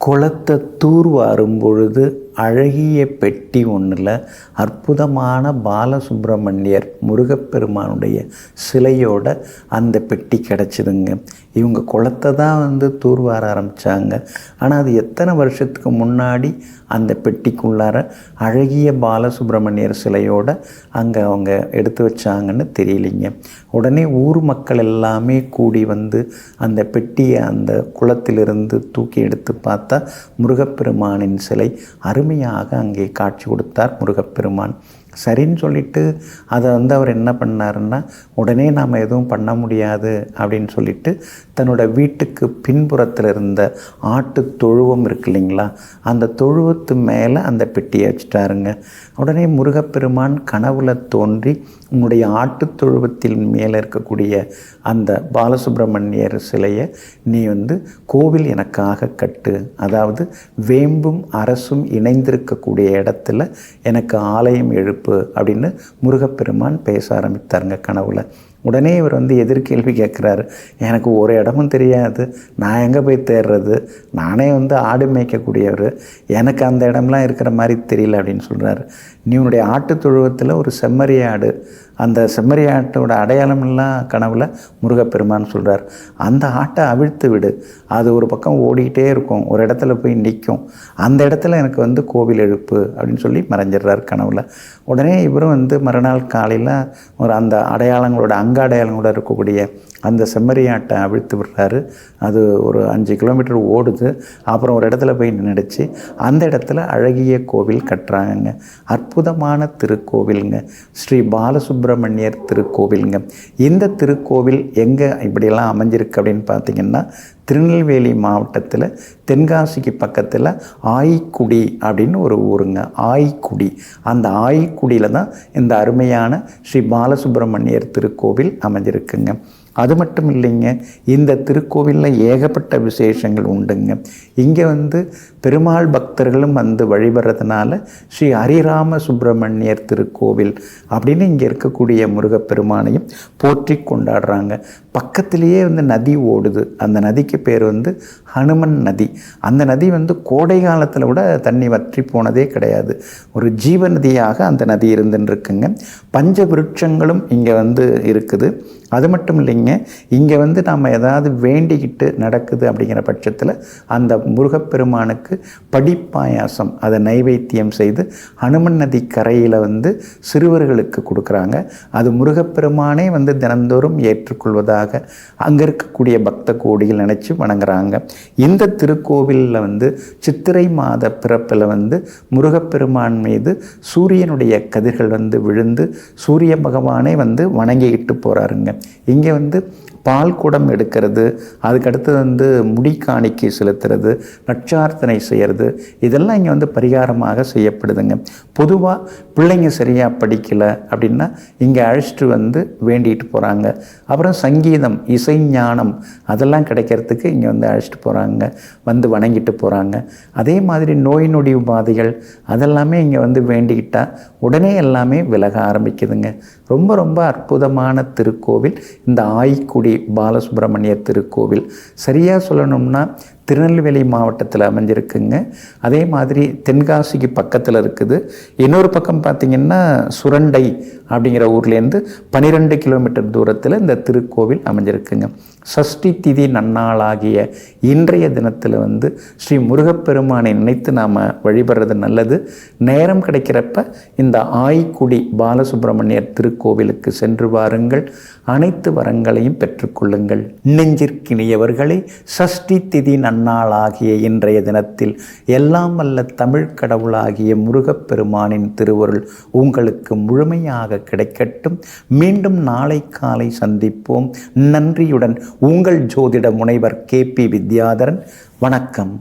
குளத்தை தூர்வாரும் பொழுது அழகிய பெட்டி ஒன்றில் அற்புதமான பாலசுப்ரமணியர் முருகப்பெருமானுடைய சிலையோட அந்த பெட்டி கிடச்சிதுங்க. இவங்க குளத்தை தான் தூர்வார ஆரம்பித்தாங்க. ஆனால் அது எத்தனை வருஷத்துக்கு முன்னாடி அந்த பெட்டிக்குள்ளார அழகிய பாலசுப்ரமணியர் சிலையோட அங்கே அவங்க எடுத்து வச்சாங்கன்னு தெரியலிங்க. உடனே ஊர் மக்கள் எல்லாமே கூடி அந்த பெட்டியை அந்த குளத்திலிருந்து தூக்கி எடுத்து பார்த்தா முருகப்பெருமானின் சிலை அருமையாக அங்கே காட்சி கொடுத்தார் முருகப்பெருமான். சரின்னு சொல்லிட்டு அதை அவர் என்ன பண்ணாருன்னா, உடனே நாம் எதுவும் பண்ண முடியாது அப்படின்னு சொல்லிட்டு தன்னோட வீட்டுக்கு பின்புறத்தில் இருந்த ஆட்டு தொழுவம் இருக்கு இல்லைங்களா, அந்த தொழுவத்து மேலே அந்த பெட்டியை வச்சுட்டாருங்க. உடனே முருகப்பெருமான் கனவுல தோன்றி, உன்னுடைய ஆட்டு தொழுவத்தில் மேலே இருக்கக்கூடிய அந்த பாலசுப்ரமணியர் சிலையை நீ கோவில் எனக்காக கட்டு, அதாவது வேம்பும் அரசும் இணைந்திருக்கக்கூடிய இடத்துல எனக்கு ஆலயம் எழுப்பு அப்படின்னு முருகப்பெருமான் பேச ஆரம்பித்தாருங்க கனவுல. உடனே இவர் எதிர்கேள்வி கேட்குறாரு, எனக்கு ஒரு இடமும் தெரியாது, நான் எங்கே போய் தேடுறது, நானே ஆடு மேய்க்கக்கூடியவர், எனக்கு அந்த இடம்லாம் இருக்கிற மாதிரி தெரியல அப்படின்னு சொல்கிறாரு. நீ உன்னுடைய ஆட்டு தொழுவத்தில் ஒரு செம்மறி ஆடு, அந்த செம்மறி ஆட்டோட அடையாளமெல்லாம் கனவுல முருகப்பெருமான் சொல்கிறார். அந்த ஆட்டை அவிழ்த்து விடு, அது ஒரு பக்கம் ஓடிக்கிட்டே இருக்கும், ஒரு இடத்துல போய் நிற்கும், அந்த இடத்துல எனக்கு கோவில் எழுப்பு அப்படின்னு சொல்லி மறைஞ்சிடுறார் கனவுல. உடனே இவரும் மறுநாள் காலையில் அந்த அடையாளங்களோட அடையாளங்களோட இருக்கக்கூடிய அந்த செம்மறியாட்டை அவிழ்த்து விடுறாரு. அது ஒரு 5 கிலோமீட்டர் ஓடுது. அப்புறம் ஒரு இடத்துல போய் நின்றுச்சு. அந்த இடத்துல அழகிய கோவில் கட்டுறாங்க. அற்புதமான திருக்கோவிலுங்க, ஸ்ரீ பாலசுப்ரமணியர் திருக்கோவிலுங்க. இந்த திருக்கோவில் எங்கே இப்படியெல்லாம் அமைஞ்சிருக்கு அப்படின்னு பார்த்தீங்கன்னா, திருநெல்வேலி மாவட்டத்தில் தென்காசிக்கு பக்கத்தில் ஆய்க்குடி அப்படின்னு ஒரு ஊருங்க. ஆய்க்குடி, அந்த ஆய்க்குடியில் தான் இந்த அருமையான ஸ்ரீ பாலசுப்ரமணியர் திருக்கோவில் அமைஞ்சிருக்குங்க. அது மட்டும் இல்லைங்க, இந்த திருக்கோவிலில் ஏகப்பட்ட விசேஷங்கள் உண்டுங்க. இங்கே பெருமாள் பக்தர்களும் வழிபடுறதுனால ஸ்ரீ ஹரிராம சுப்பிரமணியர் திருக்கோவில் அப்படின்னு இங்கே இருக்கக்கூடிய முருகப்பெருமானையும் போற்றி கொண்டாடுறாங்க. பக்கத்திலேயே நதி ஓடுது. அந்த நதிக்கு பேர் ஹனுமன் நதி. அந்த நதி கோடை காலத்தில் கூட தண்ணி வற்றி போனதே கிடையாது. ஒரு ஜீவ நதியாக அந்த நதி இருந்துருக்குங்க. பஞ்ச விருட்சங்களும் இங்கே இருக்குது. அது மட்டும் இல்லைங்க, இங்கே நாம் ஏதாவது வேண்டிக்கிட்டு நடக்குது அப்படிங்கிற பட்சத்தில் அந்த முருகப்பெருமானுக்கு படிப்பாயாசம் அதை நைவேத்தியம் செய்து ஹனுமன் நதி கரையில் சிறுவர்களுக்கு கொடுக்குறாங்க. அது முருகப்பெருமானே தினந்தோறும் ஏற்றுக்கொள்வதாக அங்கே இருக்கக்கூடிய பக்த கோடிகள் நினச்சி வணங்குறாங்க. இந்த திருக்கோவிலில் சித்திரை மாத பிறப்பில் முருகப்பெருமான் மீது சூரியனுடைய கதிர்கள் விழுந்து சூரிய பகவானே வணங்கிக்கிட்டு போகிறாருங்க. இங்கே பால் குடம் எடுக்கிறது, அதுக்கடுத்து முடி காணிக்கை செலுத்துறது, லட்சார்த்தனை செய்கிறது, இதெல்லாம் இங்கே பரிகாரமாக செய்யப்படுதுங்க. பொதுவாக பிள்ளைங்க சரியாக படிக்கலை அப்படின்னா இங்கே அழைச்சிட்டு வேண்டிட்டு போகிறாங்க. அப்புறம் சங்கீதம், இசை ஞானம் அதெல்லாம் கிடைக்கிறதுக்கு இங்கே அழைச்சிட்டு போகிறாங்க, வணங்கிட்டு போகிறாங்க. அதே மாதிரி நோய் நொடி உபாதைகள் அதெல்லாமே இங்கே வேண்டிக்கிட்டால் உடனே எல்லாமே விலக ஆரம்பிக்குதுங்க. ரொம்ப ரொம்ப அற்புதமான திருக்கோவில் இந்த ஆய்க்குடி பாலசுப்ரமணியர் திருக்கோவில். சரியாக சொல்லணும்னா திருநெல்வேலி மாவட்டத்தில் அமைஞ்சிருக்குங்க. அதே மாதிரி தென்காசிக்கு பக்கத்தில் இருக்குது. இன்னொரு பக்கம் பார்த்திங்கன்னா சுரண்டை அப்படிங்கிற ஊர்லேருந்து 12 கிலோமீட்டர் தூரத்தில் இந்த திருக்கோவில் அமைஞ்சிருக்குங்க. சஷ்டி திதி நன்னாளாகிய இன்றைய தினத்தில் ஸ்ரீ முருகப்பெருமானை நினைத்து நாம் வழிபடுறது நல்லது. நேரம் கிடைக்கிறப்ப இந்த ஆய்க்குடி பாலசுப்ரமணியர் திருக்கோவிலுக்கு சென்று வாருங்கள், அனைத்து வரங்களையும் பெற்றுக்கொள்ளுங்கள். நெஞ்சிற்கினியவர்களே, சஷ்டி திதி நன்னாளாகிய இன்றைய தினத்தில் எல்லாம் வல்ல தமிழ் கடவுளாகிய முருகப்பெருமானின் திருவருள் உங்களுக்கு முழுமையாக கிடைக்கட்டும். மீண்டும் நாளை காலை சந்திப்போம். நன்றியுடன் உங்கள் ஜோதிட முனைவர் KP வித்யாதரன். வணக்கம்.